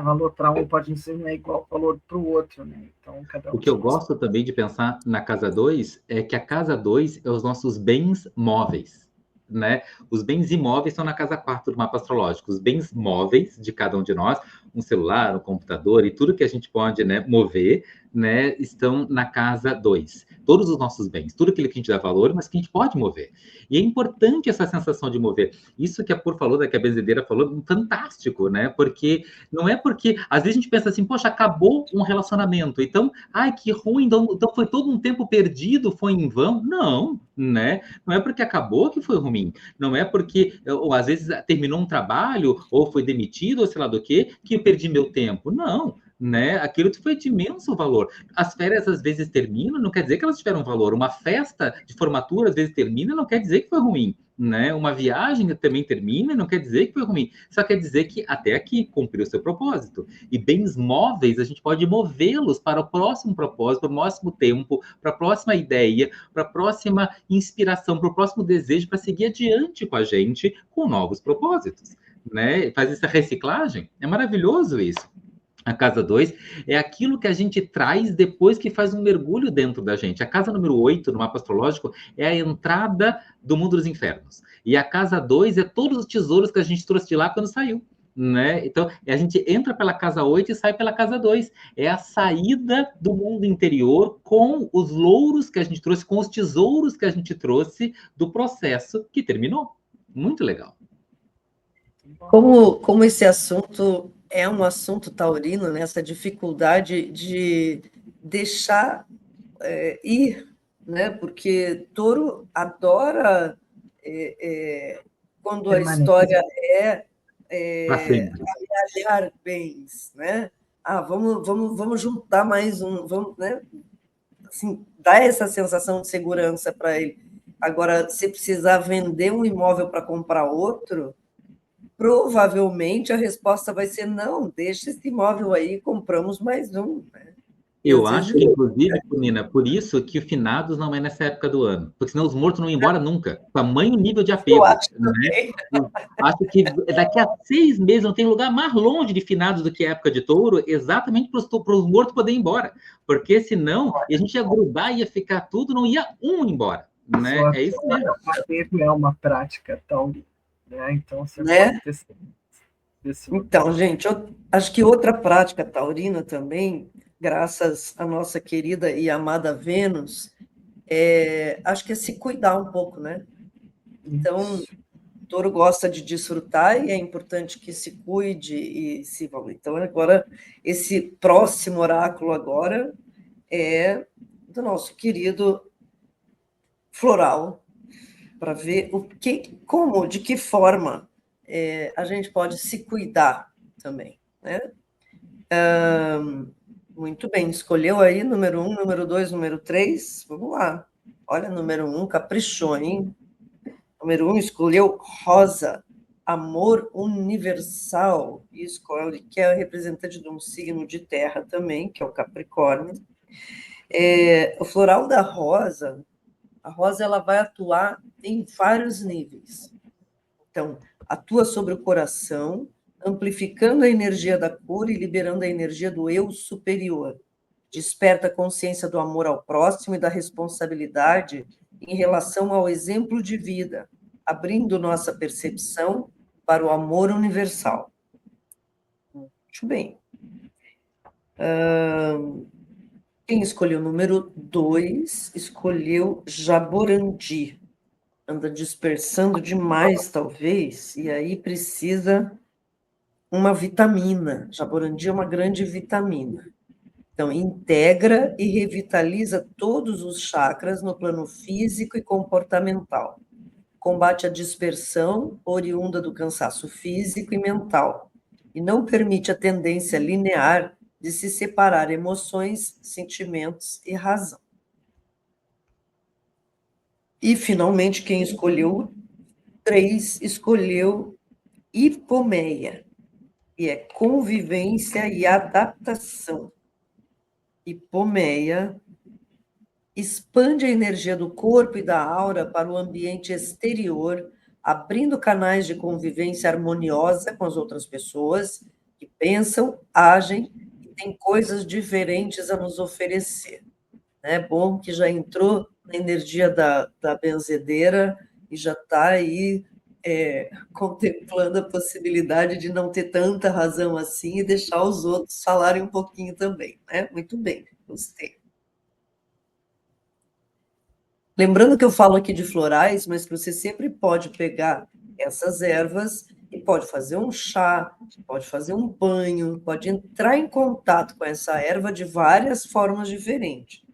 Valor para um pode não é igual valor para o outro, né? Então, cada um O que eu gosto também de pensar na Casa 2 é que a Casa 2 é os nossos bens móveis, né? Os bens imóveis estão na Casa 4 do mapa astrológico. Os bens móveis de cada um de nós, um celular, um computador e tudo que a gente pode, né, mover, né, estão na Casa 2. Todos os nossos bens, tudo aquilo que a gente dá valor, mas que a gente pode mover. E é importante essa sensação de mover. Isso que a Pur falou, que a Benzedeira falou, fantástico, né? Porque não é porque, às vezes a gente pensa assim, poxa, acabou um relacionamento, então, ai, que ruim, então foi todo um tempo perdido, foi em vão. Não, né? Não é porque acabou que foi ruim. Não é porque, ou às vezes terminou um trabalho, ou foi demitido, ou sei lá do que eu perdi meu tempo. Não, né? Aquilo foi de imenso valor. As férias às vezes terminam, não quer dizer que elas tiveram valor. Uma festa de formatura às vezes termina, não quer dizer que foi ruim. Né? Uma viagem também termina, não quer dizer que foi ruim, só quer dizer que até aqui cumpriu o seu propósito. E bens móveis, a gente pode movê-los para o próximo propósito, para o próximo tempo, para a próxima ideia, para a próxima inspiração, para o próximo desejo, para seguir adiante com a gente com novos propósitos. Né? Faz essa reciclagem, é maravilhoso isso. A casa 2 é aquilo que a gente traz depois que faz um mergulho dentro da gente. A casa número 8 no mapa astrológico é a entrada do mundo dos infernos. E a casa 2 é todos os tesouros que a gente trouxe de lá quando saiu. Né? Então, a gente entra pela casa 8 e sai pela casa 2. É a saída do mundo interior com os louros que a gente trouxe, com os tesouros que a gente trouxe do processo que terminou. Muito legal. Como esse assunto é um assunto taurino, né? Essa dificuldade de deixar ir, né? Porque touro adora quando a história é amealhar bens, né? Vamos juntar mais um, vamos, né? Assim, dar essa sensação de segurança para ele. Agora, se precisar vender um imóvel para comprar outro, provavelmente a resposta vai ser não, deixa esse imóvel aí, compramos mais um. Né? Eu acho que, inclusive, Nina, por isso que o finados não é nessa época do ano, porque senão os mortos não iam embora nunca. Tamanho nível de apego. Eu acho, né? Eu acho que daqui a 6 meses não tem lugar mais longe de finados do que a época de touro, exatamente para os mortos poderem ir embora. Porque senão a gente ia grudar, ia ficar tudo, não ia um embora. Né? É isso mesmo. O apego é uma prática taurina. Né? Então, você pode ter. Então, gente, eu acho que outra prática taurina também graças à nossa querida e amada Vênus, acho que é se cuidar um pouco, né? Então, o touro gosta de desfrutar e é importante que se cuide e se valorize. Então, agora, esse próximo oráculo agora é do nosso querido floral, para ver como, de que forma a gente pode se cuidar também, né? Muito bem, escolheu aí número 1, número 2, número 3. Vamos lá. Olha, número 1, caprichou, hein? Número 1 escolheu rosa, amor universal. E escolhe, que é representante de um signo de terra também, que é o Capricórnio. O floral da rosa, a rosa ela vai atuar em vários níveis. Então, atua sobre o coração, amplificando a energia da cor e liberando a energia do eu superior. Desperta a consciência do amor ao próximo e da responsabilidade em relação ao exemplo de vida, abrindo nossa percepção para o amor universal. Muito bem. Quem escolheu o número 2 escolheu Jaborandi. Anda dispersando demais, talvez, e aí precisa uma vitamina. Jaborandi é uma grande vitamina. Então, integra e revitaliza todos os chakras no plano físico e comportamental. Combate a dispersão oriunda do cansaço físico e mental. E não permite a tendência linear de se separar emoções, sentimentos e razão. E, finalmente, quem escolheu 3 escolheu hipomeia, e é convivência e adaptação. Hipomeia expande a energia do corpo e da aura para o ambiente exterior, abrindo canais de convivência harmoniosa com as outras pessoas que pensam, agem e têm coisas diferentes a nos oferecer. É bom que já entrou na energia da benzedeira e já está aí contemplando a possibilidade de não ter tanta razão assim e deixar os outros falarem um pouquinho também, né? Muito bem, gostei. Lembrando que eu falo aqui de florais, mas que você sempre pode pegar essas ervas e pode fazer um chá, pode fazer um banho, pode entrar em contato com essa erva de várias formas diferentes.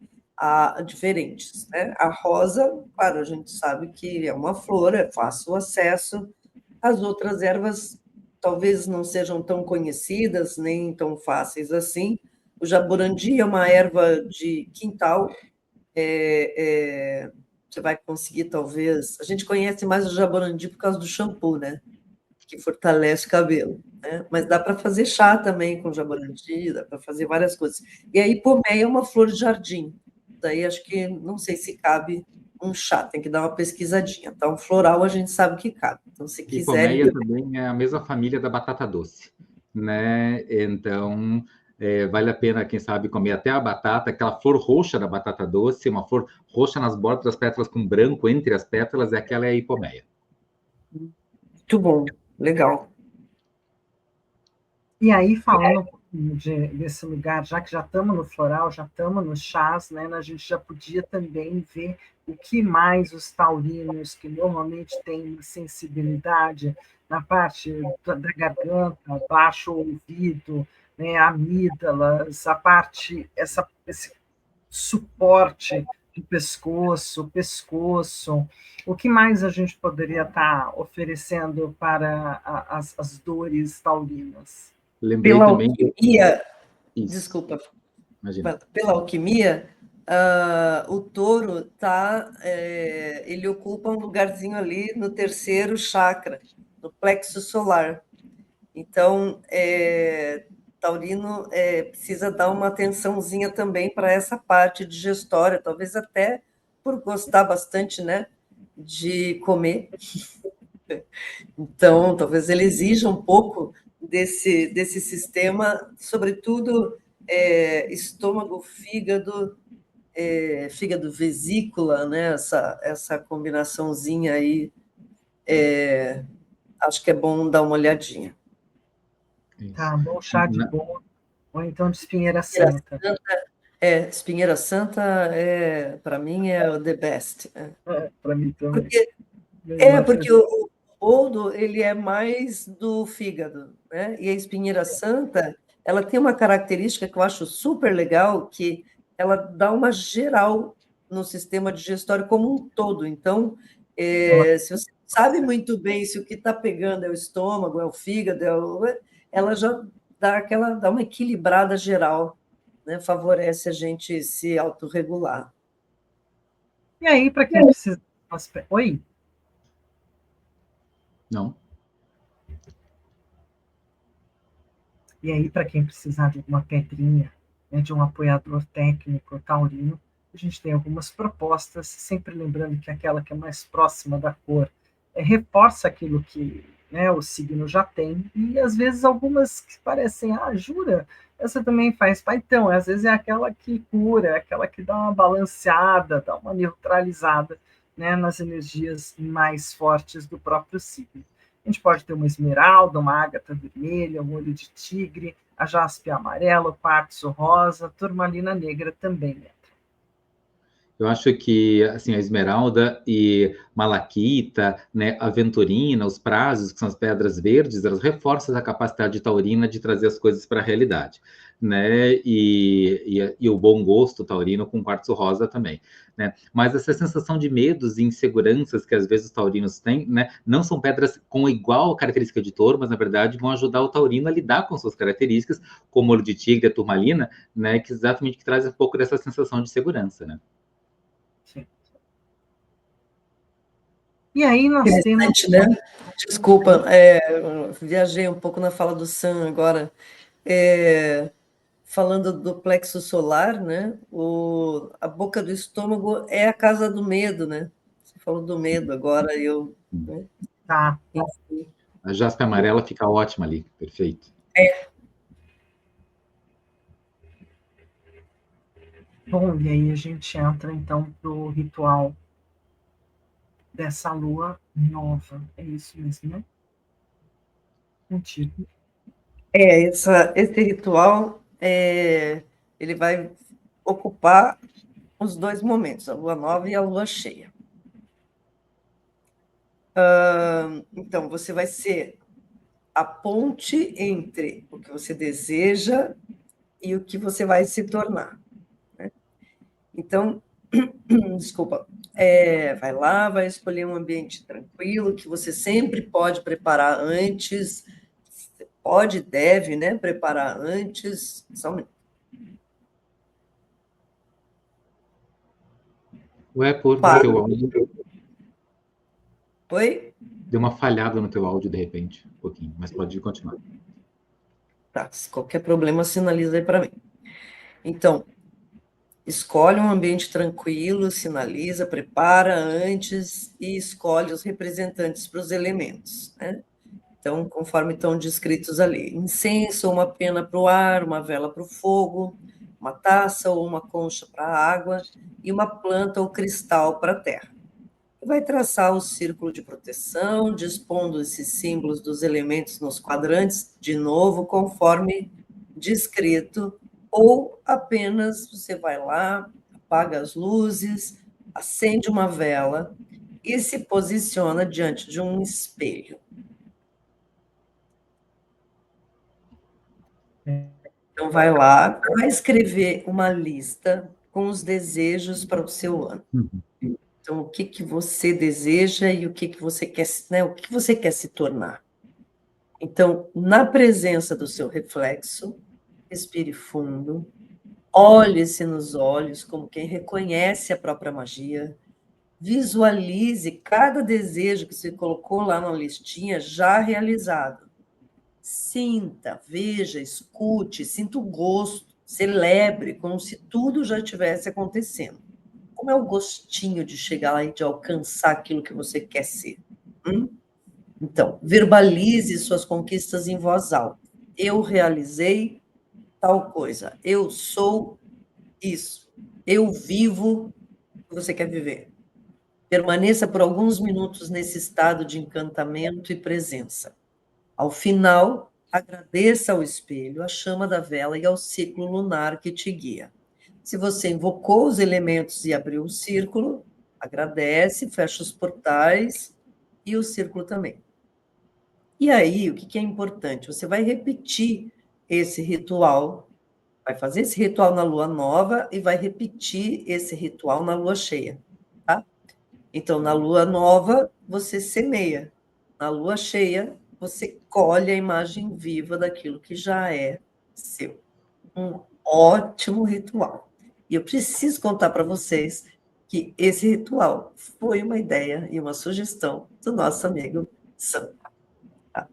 Né? A rosa, claro, a gente sabe que é uma flor, é fácil acesso. As outras ervas talvez não sejam tão conhecidas, nem tão fáceis assim. O jaborandi é uma erva de quintal, você vai conseguir, talvez... A gente conhece mais o jaborandi por causa do shampoo, né? Que fortalece o cabelo. Né? Mas dá para fazer chá também com jaborandi, dá para fazer várias coisas. E a hipomeia é uma flor de jardim. Daí acho que, não sei se cabe um chá, tem que dar uma pesquisadinha. Então, floral a gente sabe que cabe. Então, se quiserem... Hipomeia também é a mesma família da batata doce, né? Então, vale a pena, quem sabe, comer até a batata, aquela flor roxa da batata doce, uma flor roxa nas bordas das pétalas com branco entre as pétalas, aquela é a hipomeia. Muito bom, legal. E aí, falando um pouquinho desse lugar, já que já estamos no floral, já estamos nos chás, né, a gente já podia também ver o que mais os taurinos, que normalmente têm sensibilidade na parte da garganta, baixo ouvido, né, amígdalas, a parte, esse suporte do pescoço, o que mais a gente poderia estar oferecendo para as dores taurinas? Lembrei Pela também... alquimia, Isso. desculpa, Imagina. pela alquimia, o touro ele ocupa um lugarzinho ali no terceiro chakra, no plexo solar. Então, taurino precisa dar uma atençãozinha também para essa parte digestória, talvez até por gostar bastante, né, de comer. Então, talvez ele exija um pouco desse sistema, sobretudo estômago, fígado, vesícula, né? Essa combinaçãozinha aí, acho que é bom dar uma olhadinha. Tá, bom chá de bom. Ou então de Espinheira Espinheira Santa. Santa, Espinheira Santa para mim é o the best. Para mim também. Porque, Melhor que porque o boldo, ele é mais do fígado, né? E a espinheira santa, ela tem uma característica que eu acho super legal, que ela dá uma geral no sistema digestório como um todo. Então, se você sabe muito bem se o que está pegando é o estômago, é o fígado, ela já dá uma equilibrada geral, né? Favorece a gente se autorregular. E aí, para quem precisa... Oi? Não. E aí, para quem precisar de alguma pedrinha, né, de um apoiador técnico taurino, a gente tem algumas propostas, sempre lembrando que aquela que é mais próxima da cor reforça aquilo que, né, o signo já tem, e às vezes algumas que parecem, jura? Essa também faz. Então, às vezes é aquela que cura, é aquela que dá uma balanceada, dá uma neutralizada, né, nas energias mais fortes do próprio signo. A gente pode ter uma esmeralda, uma ágata vermelha, um olho de tigre, a jaspe amarela, o quartzo rosa, a turmalina negra também. Eu acho que assim, a esmeralda e malaquita, né, aventurina, os prazos, que são as pedras verdes, elas reforçam a capacidade taurina de trazer as coisas para a realidade, né? E o bom gosto taurino com quartzo rosa também, né? Mas essa sensação de medos e inseguranças que às vezes os taurinos têm, né, não são pedras com igual característica de touro, mas na verdade vão ajudar o taurino a lidar com suas características, como o olho de tigre, a turmalina, né, que exatamente que traz um pouco dessa sensação de segurança, né? Sim. E aí nós temos... Né? Desculpa, viajei um pouco na fala do Sam agora. Falando do plexo solar, né? A boca do estômago é a casa do medo, né? Você falou do medo, agora eu... Né? Tá. Enfim. A jaspe amarela fica ótima ali, perfeito. Bom, e aí a gente entra então pro ritual dessa lua nova. É isso mesmo, né? Contigo. Esse ritual, ele vai ocupar os dois momentos, a lua nova e a lua cheia. Então, você vai ser a ponte entre o que você deseja e o que você vai se tornar. Né? Então, desculpa, vai lá, vai escolher um ambiente tranquilo, que você sempre pode preparar antes, pode, deve, né, preparar antes. Só um minuto. Ué, por teu áudio. Oi? Deu uma falhada no teu áudio de repente, um pouquinho, mas pode continuar. Tá, se qualquer problema, sinaliza aí para mim. Então, escolhe um ambiente tranquilo, sinaliza, prepara antes e escolhe os representantes para os elementos, né? Então, conforme estão descritos ali, incenso, uma pena para o ar, uma vela para o fogo, uma taça ou uma concha para a água e uma planta ou cristal para a terra. Vai traçar o círculo de proteção, dispondo esses símbolos dos elementos nos quadrantes, de novo, conforme descrito, ou apenas você vai lá, apaga as luzes, acende uma vela e se posiciona diante de um espelho. Então, vai lá, vai escrever uma lista com os desejos para o seu ano. Então, o que você deseja e o que você quer, né, o que você quer se tornar. Então, na presença do seu reflexo, respire fundo, olhe-se nos olhos como quem reconhece a própria magia, visualize cada desejo que você colocou lá na listinha já realizado. Sinta, veja, escute, sinta o gosto, celebre como se tudo já estivesse acontecendo. Como é o gostinho de chegar lá e de alcançar aquilo que você quer ser? Então, verbalize suas conquistas em voz alta. Eu realizei tal coisa. Eu sou isso. Eu vivo o que você quer viver. Permaneça por alguns minutos nesse estado de encantamento e presença. Ao final, agradeça ao espelho, à chama da vela e ao ciclo lunar que te guia. Se você invocou os elementos e abriu o círculo, agradece, fecha os portais e o círculo também. E aí, o que é importante? Você vai repetir esse ritual, vai fazer esse ritual na lua nova e vai repetir esse ritual na lua cheia, tá? Então, na lua nova, você semeia. Na lua cheia, você colhe a imagem viva daquilo que já é seu. Um ótimo ritual. E eu preciso contar para vocês que esse ritual foi uma ideia e uma sugestão do nosso amigo Sam. Tá?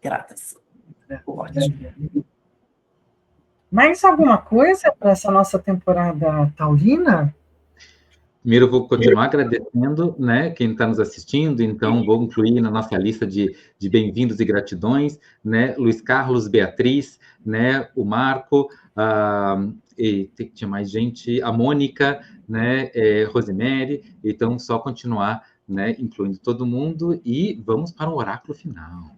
Gratas. Ótimo. Mais alguma coisa para essa nossa temporada taurina? Primeiro, eu vou continuar agradecendo, né, quem está nos assistindo, então vou incluir na nossa lista de bem-vindos e gratidões, né, Luiz Carlos, Beatriz, né, o Marco, e tinha mais gente, a Mônica, né, Rosemary, então só continuar, né, incluindo todo mundo e vamos para o oráculo final.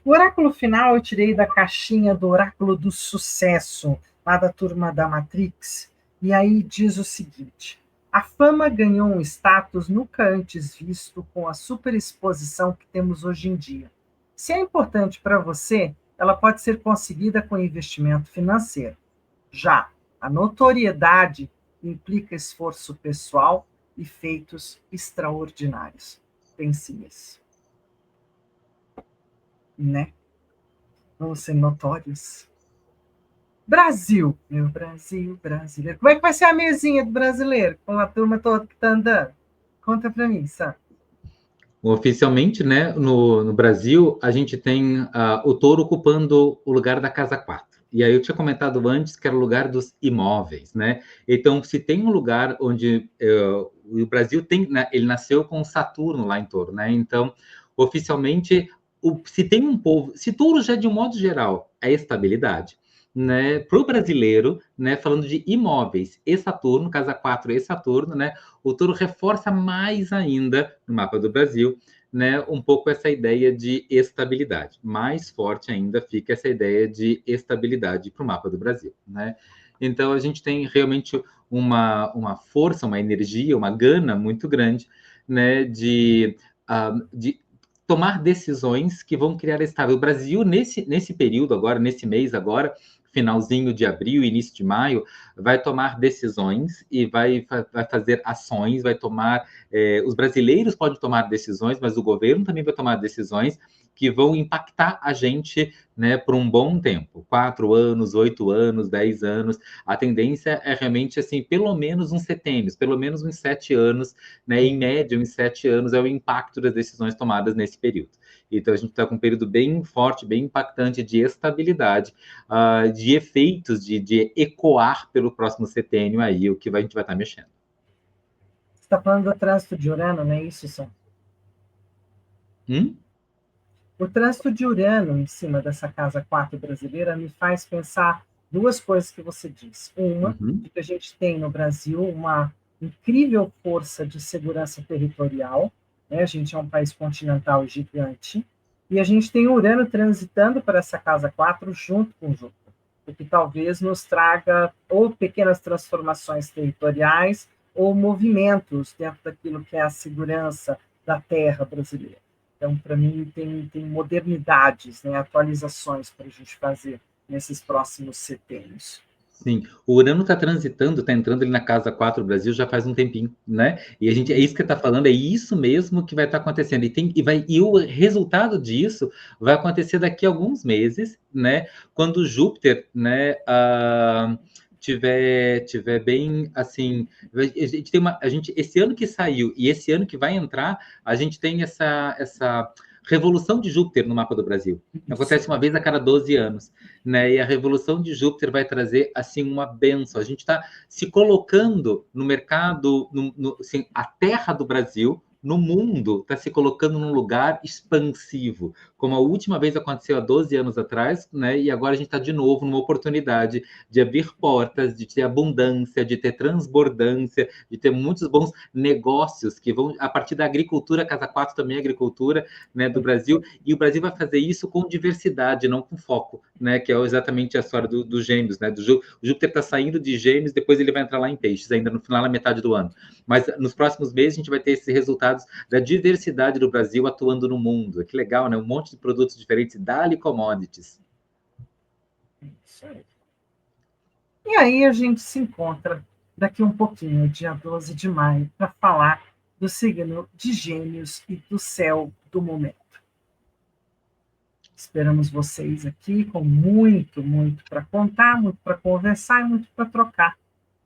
O oráculo final eu tirei da caixinha do oráculo do sucesso, lá da turma da Matrix, e aí diz o seguinte: a fama ganhou um status nunca antes visto com a superexposição que temos hoje em dia. Se é importante para você, ela pode ser conseguida com investimento financeiro. Já a notoriedade implica esforço pessoal e feitos extraordinários. Pense nisso. Né? Vamos ser notórios. Brasil, meu Brasil brasileiro. Como é que vai ser a mesinha do brasileiro com a turma toda que está andando? Conta para mim, Sam. Oficialmente, né, no Brasil, a gente tem o touro ocupando o lugar da casa 4. E aí eu tinha comentado antes que era o lugar dos imóveis, né? Então, se tem um lugar onde o Brasil tem, né, ele nasceu com Saturno lá em touro, né? Então, oficialmente, se tem um povo, se touro já de um modo geral é estabilidade, né, para o brasileiro, né, falando de imóveis e Saturno, casa 4 e Saturno, né, o touro reforça mais ainda no mapa do Brasil, né, um pouco essa ideia de estabilidade. Mais forte ainda fica essa ideia de estabilidade para o mapa do Brasil, né? Então a gente tem realmente uma força, uma energia, uma gana muito grande, né, de tomar decisões que vão criar estável. O Brasil, nesse período agora, nesse mês agora, finalzinho de abril, início de maio, vai tomar decisões e vai fazer ações, vai tomar... os brasileiros podem tomar decisões, mas o governo também vai tomar decisões que vão impactar a gente, né, por um bom tempo. 4 anos, 8 anos, 10 anos. A tendência é realmente, assim, pelo menos uns setênios, pelo menos uns 7 anos, né, em média, uns 7 anos é o impacto das decisões tomadas nesse período. Então, a gente está com um período bem forte, bem impactante de estabilidade, de efeitos, de ecoar pelo próximo setênio aí, o que a gente vai estar mexendo. Você está falando do trânsito de Urano, não é isso, Sam? O trânsito de Urano em cima dessa casa 4 brasileira me faz pensar duas coisas que você disse. Uma, de que a gente tem no Brasil uma incrível força de segurança territorial, né? A gente é um país continental gigante, e a gente tem Urano transitando para essa casa 4 junto com Júpiter, o que talvez nos traga ou pequenas transformações territoriais ou movimentos dentro daquilo que é a segurança da terra brasileira. Então, para mim, tem modernidades, né, atualizações para a gente fazer nesses próximos setênios. Sim, o Urano está transitando, está entrando ali na casa 4 do Brasil já faz um tempinho, né? E a gente, é isso que está falando, é isso mesmo que vai estar acontecendo. E o resultado disso vai acontecer daqui a alguns meses, né? Quando Júpiter, né, tiver bem assim, a gente esse ano que saiu e esse ano que vai entrar, a gente tem essa revolução de Júpiter no mapa do Brasil. Acontece uma vez a cada 12 anos, né? E a revolução de Júpiter vai trazer assim uma benção. A gente está se colocando no mercado, assim, a terra do Brasil, no mundo está se colocando num lugar expansivo, como a última vez aconteceu há 12 anos atrás, né? E agora a gente está de novo numa oportunidade de abrir portas, de ter abundância, de ter transbordância, de ter muitos bons negócios que vão, a partir da agricultura, Casa 4 também é agricultura, né, do Brasil, e o Brasil vai fazer isso com diversidade, não com foco, né, que é exatamente a história do Gêmeos, né, o Júpiter está saindo de Gêmeos, depois ele vai entrar lá em Peixes, ainda no final, na metade do ano. Mas nos próximos meses a gente vai ter esses resultados da diversidade do Brasil atuando no mundo. Que legal, né? Um monte de produtos diferentes, Dali Commodities. Isso aí. E aí a gente se encontra daqui um pouquinho, dia 12 de maio, para falar do signo de Gêmeos e do céu do momento. Esperamos vocês aqui com muito, muito para contar, muito para conversar e muito para trocar.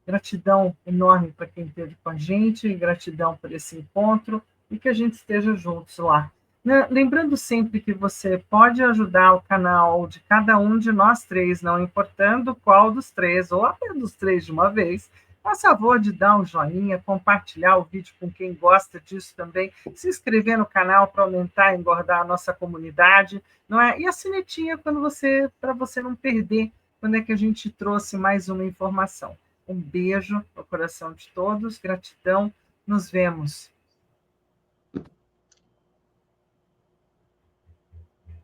Gratidão enorme para quem esteve com a gente, gratidão por esse encontro e que a gente esteja juntos lá. Lembrando sempre que você pode ajudar o canal de cada um de nós três, não importando qual dos três, ou até dos três de uma vez. Faz favor de dar um joinha, compartilhar o vídeo com quem gosta disso também, se inscrever no canal para aumentar e engordar a nossa comunidade, não é? E a sinetinha para você não perder quando é que a gente trouxe mais uma informação. Um beijo no coração de todos, gratidão, nos vemos.